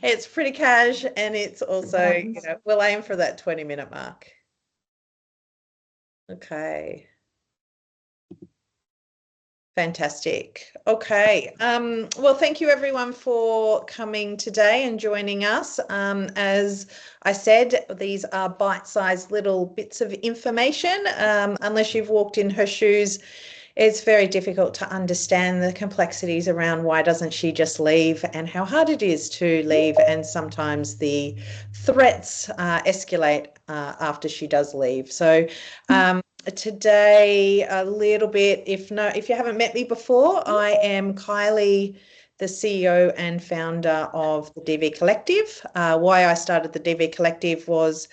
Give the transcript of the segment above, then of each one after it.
It's pretty cash, and it's also, we'll aim for that 20-minute mark. Okay. Fantastic. Okay. Well, thank you everyone for coming today and joining us. As I said, these are bite-sized little bits of information. Unless you've walked in her shoes, it's very difficult to understand the complexities around why doesn't she just leave and how hard it is to leave, and sometimes the threats escalate after she does leave. So today, a little bit, if you haven't met me before, I am Kylie, the CEO and founder of the DV Collective. Why I started the DV Collective was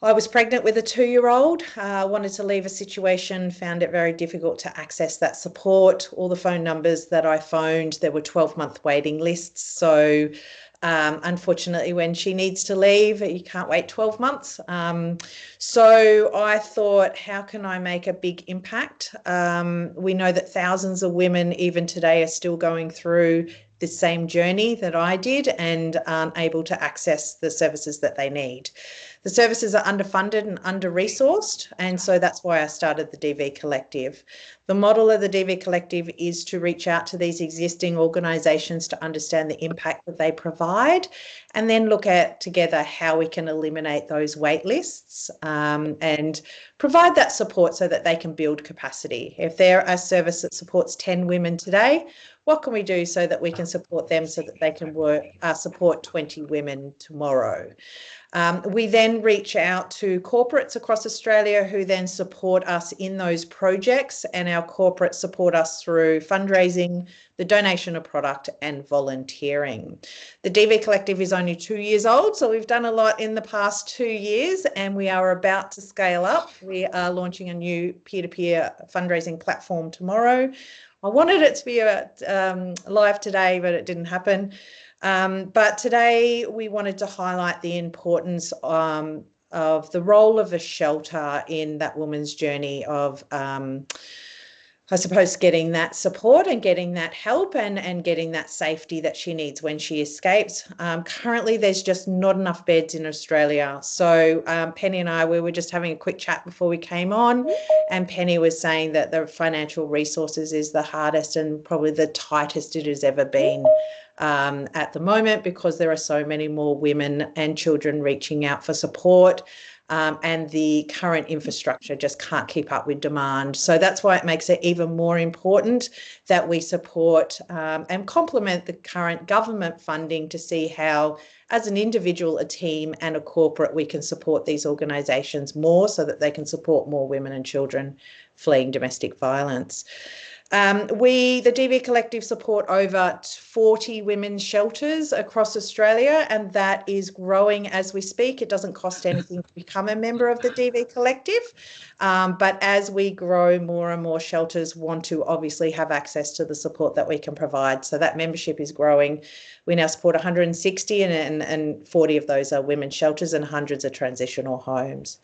I was pregnant with a 2-year-old, wanted to leave a situation, found it very difficult to access that support. All the phone numbers that I phoned, there were 12-month waiting lists. So unfortunately, when she needs to leave, you can't wait 12 months. So I thought, how can I make a big impact? We know that thousands of women, even today, are still going through the same journey that I did and aren't able to access the services that they need. The services are underfunded and under-resourced, and so that's why I started the DV Collective. The model of the DV Collective is to reach out to these existing organisations to understand the impact that they provide, and then look at together how we can eliminate those wait lists and provide that support so that they can build capacity. If they're a service that supports 10 women today, what can we do so that we can support them so that they can support 20 women tomorrow? We then reach out to corporates across Australia who then support us in those projects, and our corporates support us through fundraising, the donation of product and volunteering. The DV Collective is only 2 years old, so we've done a lot in the past 2 years, and we are about to scale up. We are launching a new peer-to-peer fundraising platform tomorrow. I wanted it to be live today, but it didn't happen. But today we wanted to highlight the importance of the role of a shelter in that woman's journey of, I suppose, getting that support and getting that help and getting that safety that she needs when she escapes. Currently, there's just not enough beds in Australia. So Penny and I, we were just having a quick chat before we came on, and Penny was saying that the financial resources is the hardest and probably the tightest it has ever been at the moment, because there are so many more women and children reaching out for support. And the current infrastructure just can't keep up with demand. So that's why it makes it even more important that we support and complement the current government funding to see how, as an individual, a team and a corporate, we can support these organisations more so that they can support more women and children fleeing domestic violence. The DV Collective support over 40 women's shelters across Australia, and that is growing as we speak. It doesn't cost anything to become a member of the DV Collective, but as we grow, more and more shelters want to obviously have access to the support that we can provide. So that membership is growing. We now support 160, and 40 of those are women's shelters and hundreds are transitional homes.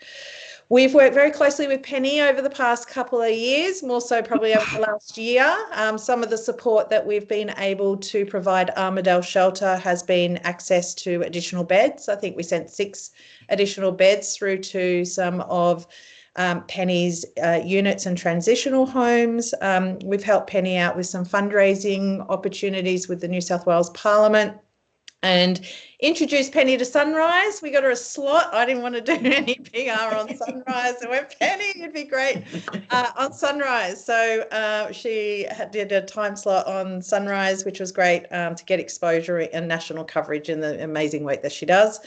We've worked very closely with Penny over the past couple of years, more so probably over the last year. Some of the support that we've been able to provide Armidale Shelter has been access to additional beds. I think we sent 6 additional beds through to some of Penny's units and transitional homes. We've helped Penny out with some fundraising opportunities with the New South Wales Parliament, and introduced Penny to Sunrise. We got her a slot. I didn't want to do any PR on Sunrise. I went, Penny, it'd be great on Sunrise. So she did a time slot on Sunrise, which was great to get exposure and national coverage in the amazing work that she does.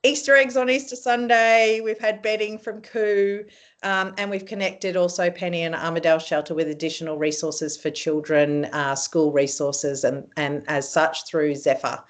Easter eggs on Easter Sunday. We've had bedding from Coo, and we've connected also Penny and Armidale Shelter with additional resources for children, school resources, and as such through Zephyr,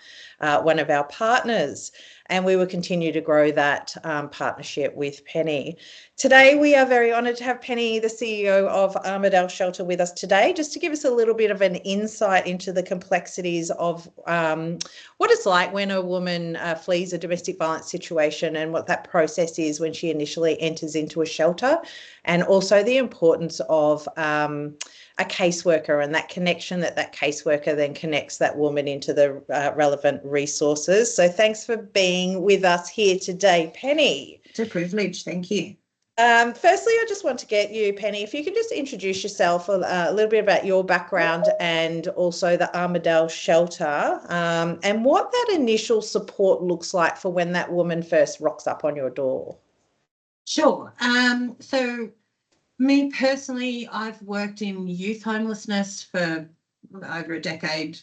one of our partners. And we will continue to grow that partnership with Penny. Today, we are very honoured to have Penny, the CEO of Armidale Shelter, with us today, just to give us a little bit of an insight into the complexities of what it's like when a woman flees a domestic violence situation and what that process is when she initially enters into a shelter, and also the importance of a caseworker and that connection that caseworker then connects that woman into the relevant resources. So thanks for being with us here today, Penny. It's a privilege. Thank you. Firstly, I just want to get you, Penny, if you could just introduce yourself a little bit about your background and also the Armidale Shelter, and what that initial support looks like for when that woman first rocks up on your door. Sure. So me personally, I've worked in youth homelessness for over a decade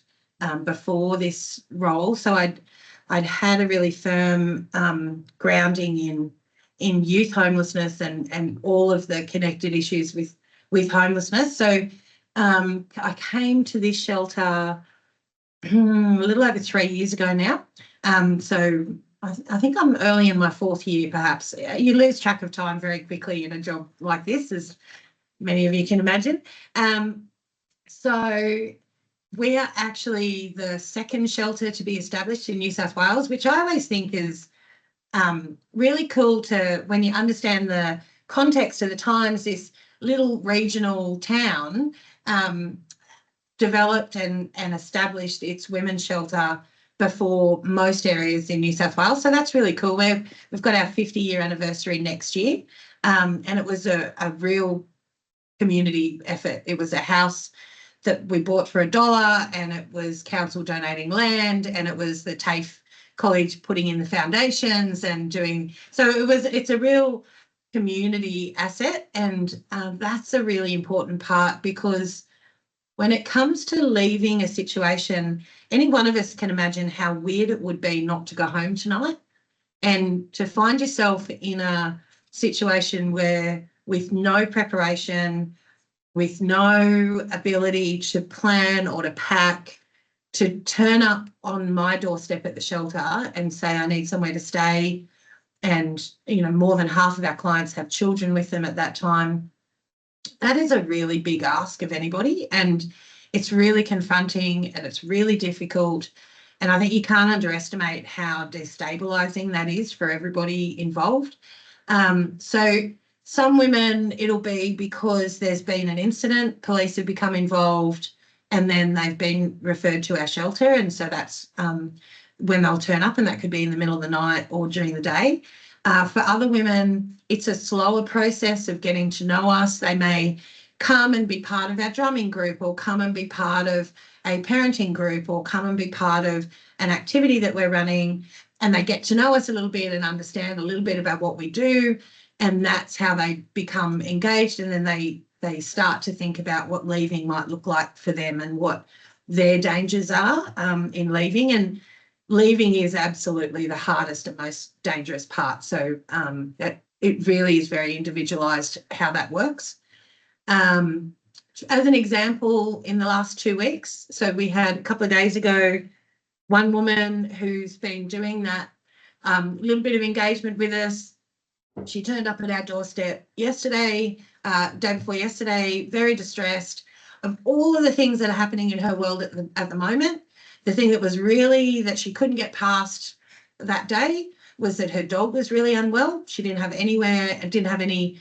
before this role. So I'd had a really firm grounding in youth homelessness and all of the connected issues with homelessness. So I came to this shelter a little over 3 years ago now. So I think I'm early in my fourth year, perhaps. You lose track of time very quickly in a job like this, as many of you can imagine. So we are actually the second shelter to be established in New South Wales, which I always think is really cool to, when you understand the context of the times, this little regional town developed and established its women's shelter before most areas in New South Wales. So that's really cool. We've got our 50-year anniversary next year, and it was a real community effort. It was a house that we bought for $1, and it was council donating land, and it was the TAFE college putting in the foundations and doing, so it's a real community asset. And that's a really important part, because when it comes to leaving a situation, any one of us can imagine how weird it would be not to go home tonight, and to find yourself in a situation where, with no preparation, with no ability to plan or to pack, to turn up on my doorstep at the shelter and say, I need somewhere to stay. And, more than half of our clients have children with them at that time. That is a really big ask of anybody, and it's really confronting and it's really difficult. And I think you can't underestimate how destabilising that is for everybody involved. So some women, it'll be because there's been an incident, police have become involved, and then they've been referred to our shelter. And so that's when they'll turn up, and that could be in the middle of the night or during the day. For other women, it's a slower process of getting to know us. They may come and be part of our drumming group, or come and be part of a parenting group, or come and be part of an activity that we're running, and they get to know us a little bit and understand a little bit about what we do, and that's how they become engaged. And then they start to think about what leaving might look like for them and what their dangers are in leaving. And leaving is absolutely the hardest and most dangerous part. So it really is very individualised how that works. As an example, in the last 2 weeks, so we had a couple of days ago, one woman who's been doing that little bit of engagement with us. She turned up at our doorstep yesterday, day before yesterday, very distressed of all of the things that are happening in her world at the moment. The thing that was really, that she couldn't get past that day, was that her dog was really unwell. She didn't have anywhere and didn't have any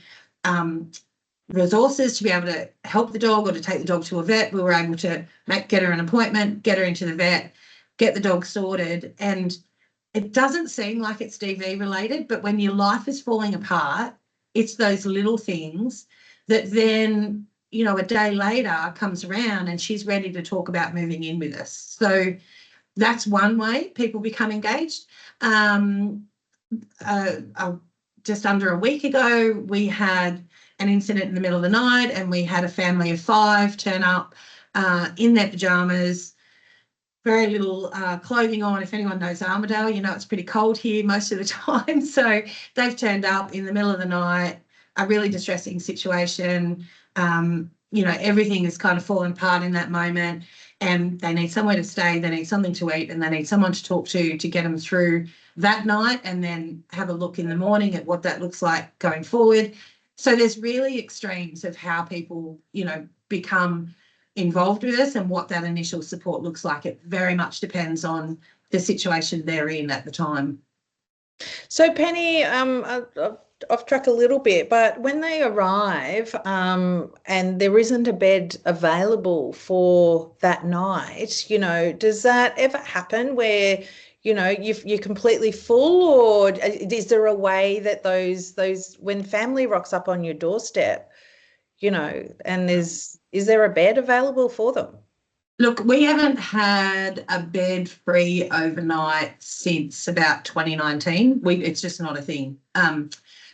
resources to be able to help the dog or to take the dog to a vet. We were able to get her an appointment, get her into the vet, get the dog sorted. And it doesn't seem like it's DV related, but when your life is falling apart, it's those little things that then, a day later comes around and she's ready to talk about moving in with us. So that's one way people become engaged. Just under a week ago, we had an incident in the middle of the night, and we had a family of 5 turn up in their pajamas, very little clothing on. If anyone knows Armidale, it's pretty cold here most of the time. So they've turned up in the middle of the night, a really distressing situation. Everything is kind of falling apart in that moment. and they need somewhere to stay, they need something to eat, and they need someone to talk to get them through that night, and then have a look in the morning at what that looks like going forward. So there's really extremes of how people, you know, become involved with us and what that initial support looks like. It very much depends on the situation they're in at the time. So Penny, off track a little bit, but when they arrive, and there isn't a bed available for that night, you know, does that ever happen where, you know, you're completely full, or is there a way that those when family rocks up on your doorstep, you know, and is there a bed available for them? Look, we haven't had a bed free overnight since about 2019. It's just not a thing.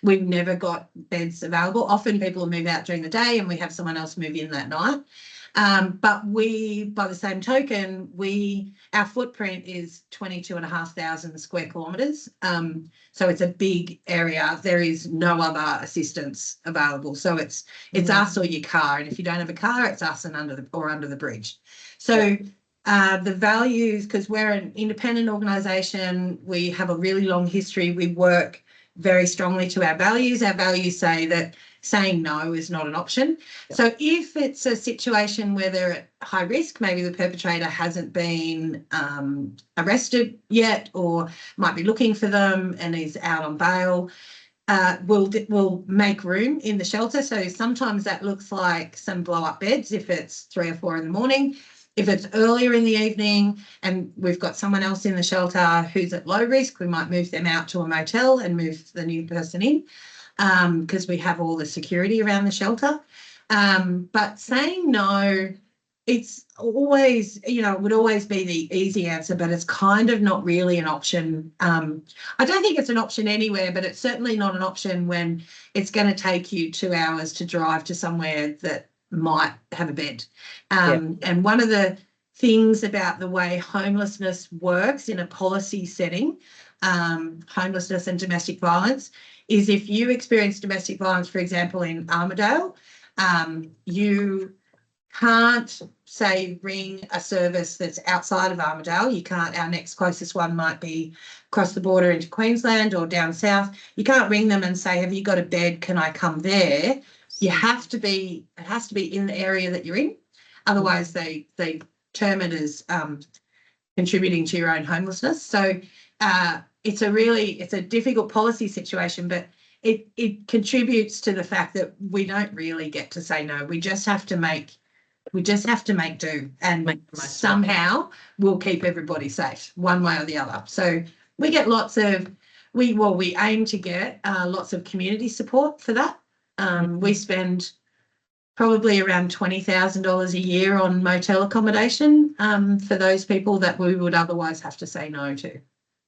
We've never got beds available. Often people move out during the day and we have someone else move in that night. But we, by the same token, our footprint is 22,500 square kilometres. So it's a big area. There is no other assistance available. So it's us or your car. And if you don't have a car, it's us and under the bridge. So the values, because we're an independent organisation, we have a really long history. We work very strongly to our values. Our values say that saying no is not an option. Yep. So if it's a situation where they're at high risk, maybe the perpetrator hasn't been arrested yet, or might be looking for them and is out on bail, we'll make room in the shelter. So sometimes that looks like some blow-up beds if it's 3 or 4 in the morning. If it's earlier in the evening and we've got someone else in the shelter who's at low risk, we might move them out to a motel and move the new person in, because we have all the security around the shelter. But saying no, it's always, you know, it would always be the easy answer, but it's kind of not really an option. I don't think it's an option anywhere, but it's certainly not an option when it's going to take you 2 hours to drive to somewhere that might have a bed. And one of the things about the way homelessness works in a policy setting, homelessness and domestic violence, is if you experience domestic violence, for example, in Armidale, you can't, say, ring a service that's outside of Armidale. You can't, our next closest one might be across the border into Queensland or down south. You can't ring them and say, have you got a bed? Can I come there? It has to be in the area that you're in. Otherwise, they term it as contributing to your own homelessness. So it's a difficult policy situation, but it contributes to the fact that we don't really get to say no. We just have to make do, and somehow we'll keep everybody safe one way or the other. So we get we aim to get lots of community support for that. We spend probably around $20,000 a year on motel accommodation for those people that we would otherwise have to say no to.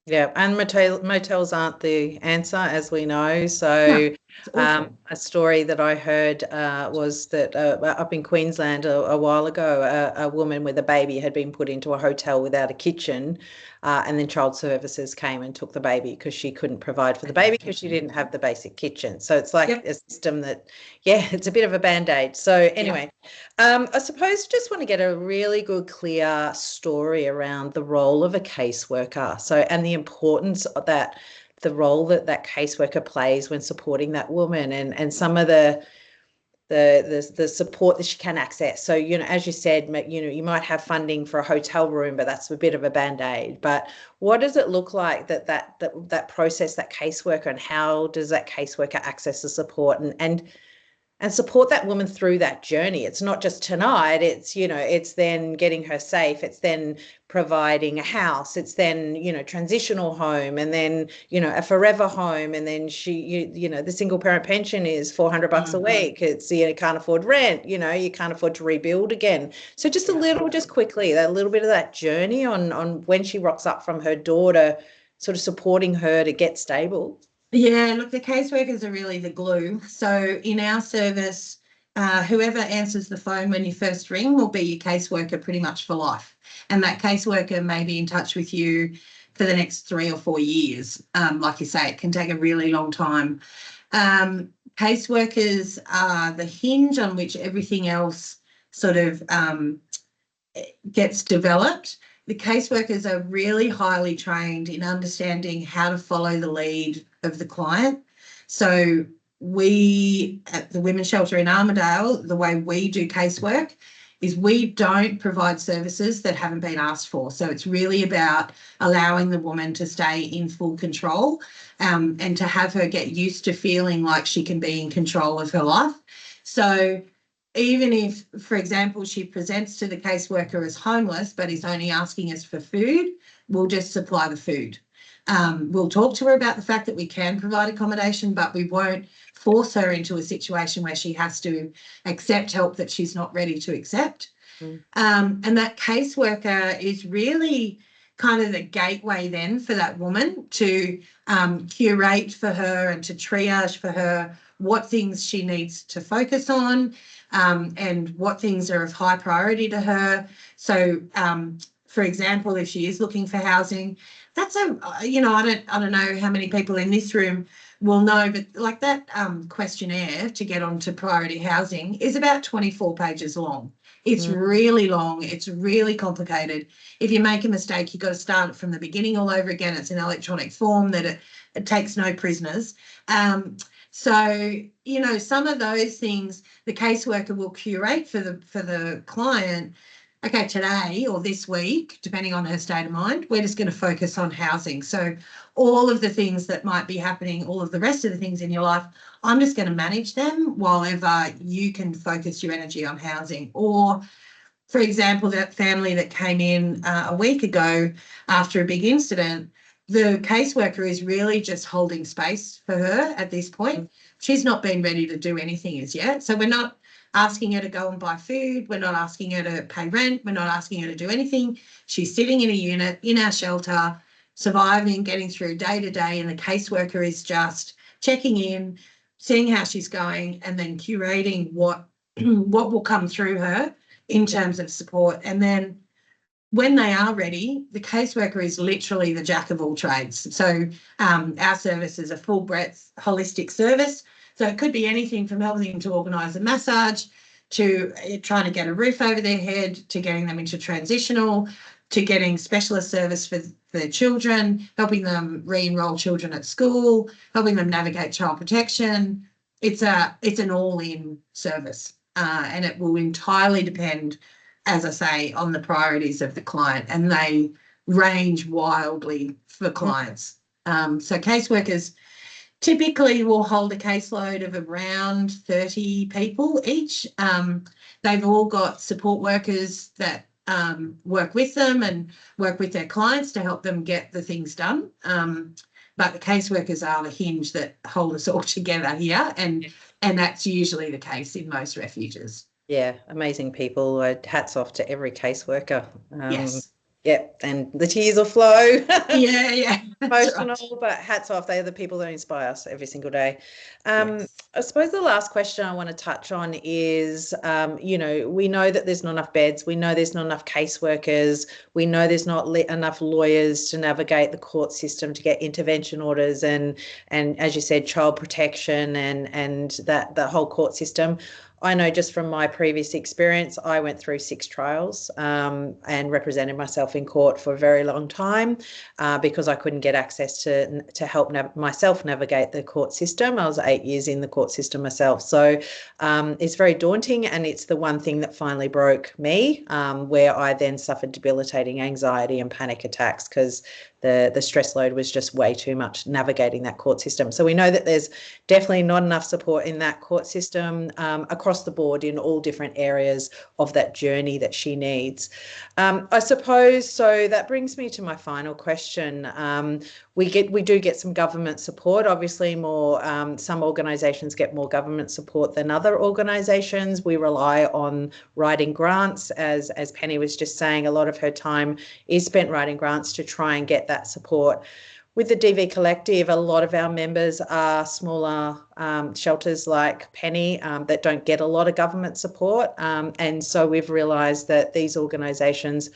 Yeah, and motels aren't the answer, as we know. So a story that I heard was that up in Queensland a while ago, a woman with a baby had been put into a hotel without a kitchen, and then child services came and took the baby because she couldn't provide for the baby because she didn't have the basic kitchen. So it's like a system that, it's a bit of a Band-Aid. So anyway, I suppose just want to get a really good, clear story around the role of a caseworker. So, and the importance of the role that caseworker plays when supporting that woman, and some of the support that she can access. So, you know, as you said, you know, you might have funding for a hotel room, but that's a bit of a Band-Aid. But what does it look like that process, that caseworker, and how does that caseworker access the support and support that woman through that journey? It's not just tonight, it's, you know, it's then getting her safe, it's then providing a house, it's then, you know, transitional home, and then, you know, a forever home, and then you know, the single parent pension is $400 a week. It's, you can't afford rent, you know, you can't afford to rebuild again. So just quickly, a little bit of that journey on when she rocks up from her door to sort of supporting her to get stable. Yeah, look, the caseworkers are really the glue. So in our service, whoever answers the phone when you first ring will be your caseworker pretty much for life. And that caseworker may be in touch with you for the next 3 or 4 years. Like you say, it can take a really long time. Caseworkers are the hinge on which everything else sort of gets developed, the caseworkers are really highly trained in understanding how to follow the lead of the client. So we at the Women's Shelter in Armidale, the way we do casework is we don't provide services that haven't been asked for. So it's really about allowing the woman to stay in full control, and to have her get used to feeling like she can be in control of her life. So even if, for example, she presents to the caseworker as homeless but is only asking us for food, we'll just supply the food. We'll talk to her about the fact that we can provide accommodation, but we won't force her into a situation where she has to accept help that she's not ready to accept. And that caseworker is really kind of the gateway then for that woman to curate for her and to triage for her what things she needs to focus on, and what things are of high priority to her. So, for example, if she is looking for housing, that's I don't know how many people in this room will know, but like that questionnaire to get onto priority housing is about 24 pages long. It's really long. It's really complicated. If you make a mistake, you've got to start it from the beginning all over again. It's an electronic form that it takes no prisoners. So, some of those things the caseworker will curate for the client. Okay, today or this week, depending on her state of mind, we're just going to focus on housing. So all of the things that might be happening, all of the rest of the things in your life, I'm just going to manage them while ever you can focus your energy on housing. Or, for example, that family that came in a week ago after a big incident, the caseworker is really just holding space for her at this point. She's not been ready to do anything as yet. So we're not asking her to go and buy food. We're not asking her to pay rent. We're not asking her to do anything. She's sitting in a unit in our shelter, surviving, getting through day to day, and the caseworker is just checking in, seeing how she's going, and then curating what will come through her in terms of support. And then when they are ready, the caseworker is literally the jack of all trades. So our service is a full breadth holistic service. So it could be anything from helping to organise a massage, to trying to get a roof over their head, to getting them into transitional, to getting specialist service for their children, helping them re-enroll children at school, helping them navigate child protection. It's an all-in service, and it will entirely depend, as I say, on the priorities of the client, and they range wildly for clients. So caseworkers typically will hold a caseload of around 30 people each. They've all got support workers that work with them and work with their clients to help them get the things done. But the caseworkers are the hinge that hold us all together here, and that's usually the case in most refuges. Yeah, amazing people. Hats off to every caseworker. Yes. Yep, and the tears will flow. Yeah. Emotional, Right. but hats off. They are the people that inspire us every single day. Yes. I suppose the last question I want to touch on is, we know that there's not enough beds. We know there's not enough caseworkers. We know there's not enough lawyers to navigate the court system to get intervention orders and as you said, child protection and that the whole court system. I know just from my previous experience, I went through 6 trials and represented myself in court for a very long time because I couldn't get access to help myself navigate the court system. I was 8 years in the court system myself. So it's very daunting, and it's the one thing that finally broke me, where I then suffered debilitating anxiety and panic attacks because the stress load was just way too much navigating that court system. So we know that there's definitely not enough support in that court system across the board in all different areas of that journey that she needs. I suppose, so that brings me to my final question. We do get some government support. Obviously, some organisations get more government support than other organisations. We rely on writing grants, as Penny was just saying. A lot of her time is spent writing grants to try and get that support. With the DV Collective, a lot of our members are smaller shelters like Penny that don't get a lot of government support. And so we've realised that these organisations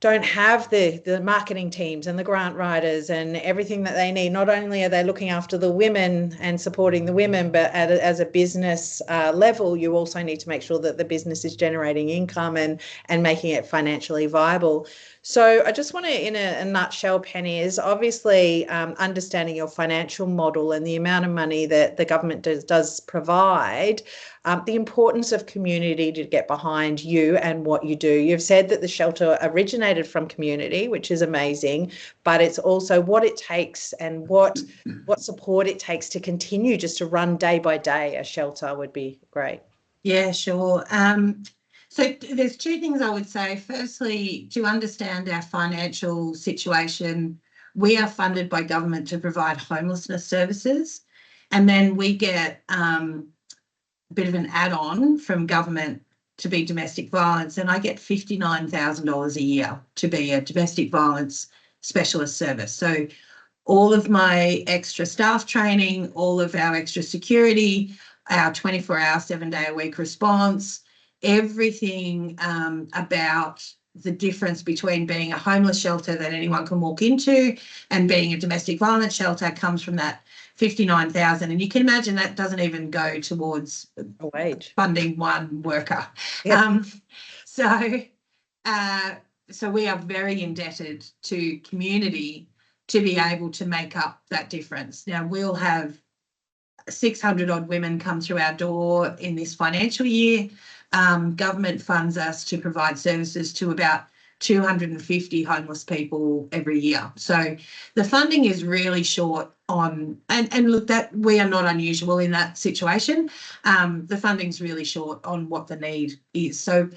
don't have the marketing teams and the grant writers and everything that they need. Not only are they looking after the women and supporting the women, but as a business level, you also need to make sure that the business is generating income and making it financially viable. So I just want to, in a nutshell, Penny, is obviously understanding your financial model and the amount of money that the government does provide, the importance of community to get behind you and what you do. You've said that the shelter originated from community, which is amazing, but it's also what it takes and what support it takes to continue just to run day by day a shelter would be great. Yeah, sure. So there's two things I would say. Firstly, to understand our financial situation, we are funded by government to provide homelessness services, and then we get a bit of an add-on from government to be domestic violence, and I get $59,000 a year to be a domestic violence specialist service. So all of my extra staff training, all of our extra security, our 24-hour, 7-day-a-week response, everything about the difference between being a homeless shelter that anyone can walk into and being a domestic violence shelter comes from that 59,000. And you can imagine that doesn't even go towards A wage. funding one worker. Yep. So we are very indebted to community to be able to make up that difference. Now, we'll have 600 odd women come through our door in this financial year. Government funds us to provide services to about 250 homeless people every year. So the funding is really short on, and look, that we are not unusual in that situation. The funding's really short on what the need is. So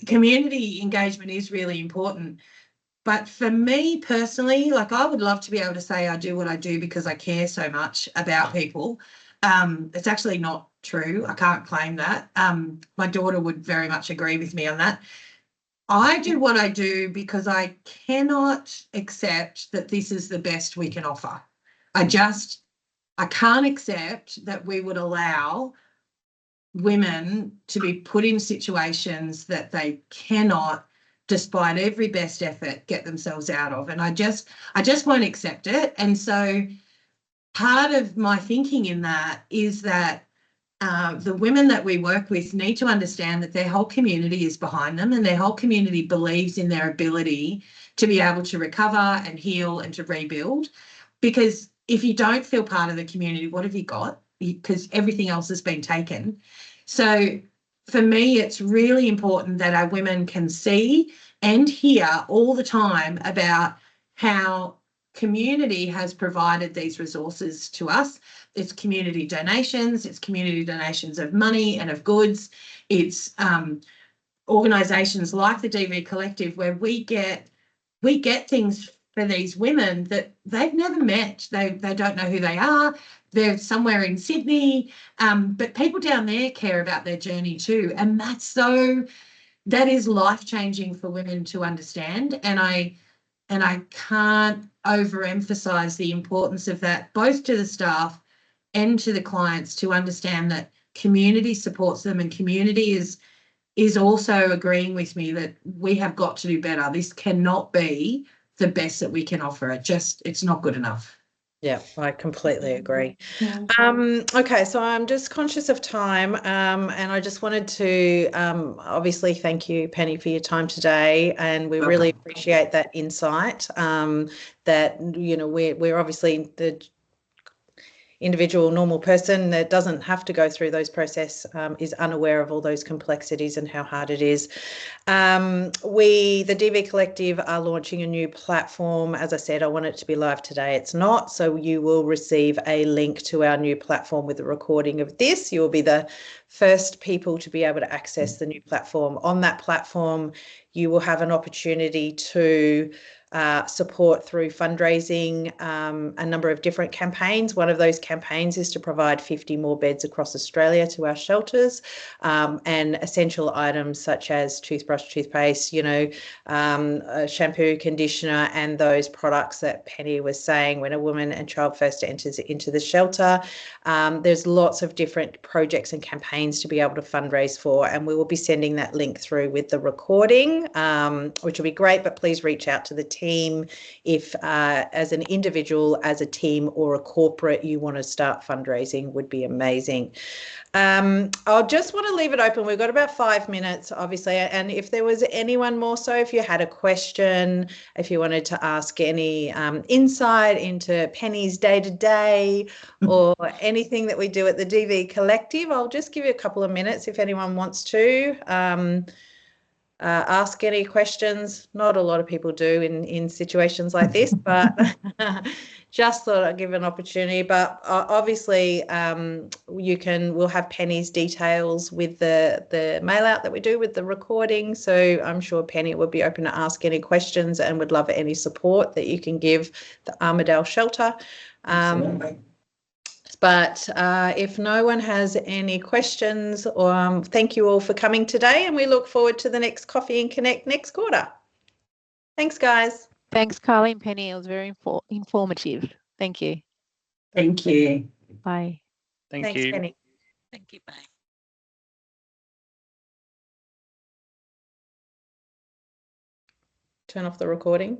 community engagement is really important. But for me personally, like, I would love to be able to say I do what I do because I care so much about people. It's actually not true. I can't claim that. My daughter would very much agree with me on that. I do what I do because I cannot accept that this is the best we can offer. I can't accept that we would allow women to be put in situations that they cannot, despite every best effort, get themselves out of. And I just won't accept it. And so part of my thinking in that is that the women that we work with need to understand that their whole community is behind them and their whole community believes in their ability to be able to recover and heal and to rebuild. Because if you don't feel part of the community, what have you got? Because everything else has been taken. So for me, it's really important that our women can see and hear all the time about how community has provided these resources to us. It's community donations, it's community donations of money and of goods. It's organisations like the DV Collective where we get things for these women that they've never met. They don't know who they are. They're somewhere in Sydney, but people down there care about their journey too. And that is life-changing for women to understand. And I can't overemphasize the importance of that, both to the staff and to the clients, to understand that community supports them, and community is also agreeing with me that we have got to do better. This cannot be the best that we can offer. It's not good enough. Yeah, I completely agree. Okay, so I'm just conscious of time, and I just wanted to obviously thank you, Penny, for your time today, and we really appreciate that insight. That we're obviously the individual normal person that doesn't have to go through those process is unaware of all those complexities and how hard it is. The DV Collective, are launching a new platform. As I said, I want it to be live today. It's not, so you will receive a link to our new platform with a recording of this. You will be the first people to be able to access the new platform. On that platform, you will have an opportunity to support through fundraising, a number of different campaigns. One of those campaigns is to provide 50 more beds across Australia to our shelters, and essential items such as toothbrush, toothpaste, shampoo, conditioner, and those products that Penny was saying when a woman and child first enters into the shelter. There's lots of different projects and campaigns to be able to fundraise for, and we will be sending that link through with the recording, which will be great, but please reach out to the team if as an individual, as a team, or a corporate you want to start fundraising. Would be amazing. I'll just want to leave it open. We've got about 5 minutes, obviously, and if there was anyone more so, if you had a question, if you wanted to ask any insight into Penny's day-to-day or anything that we do at the DV Collective, I'll just give you a couple of minutes if anyone wants to ask any questions. Not a lot of people do in situations like this, but just thought I'd give an opportunity. But obviously, we'll have Penny's details with the mail out that we do with the recording. So I'm sure Penny would be open to ask any questions and would love any support that you can give the Armidale Shelter. But if no one has any questions, thank you all for coming today, and we look forward to the next Coffee and Connect next quarter. Thanks, guys. Thanks, Carly and Penny. It was very informative. Thank you. Thank you. Bye. Thanks, Penny. Thank you. Bye. Turn off the recording.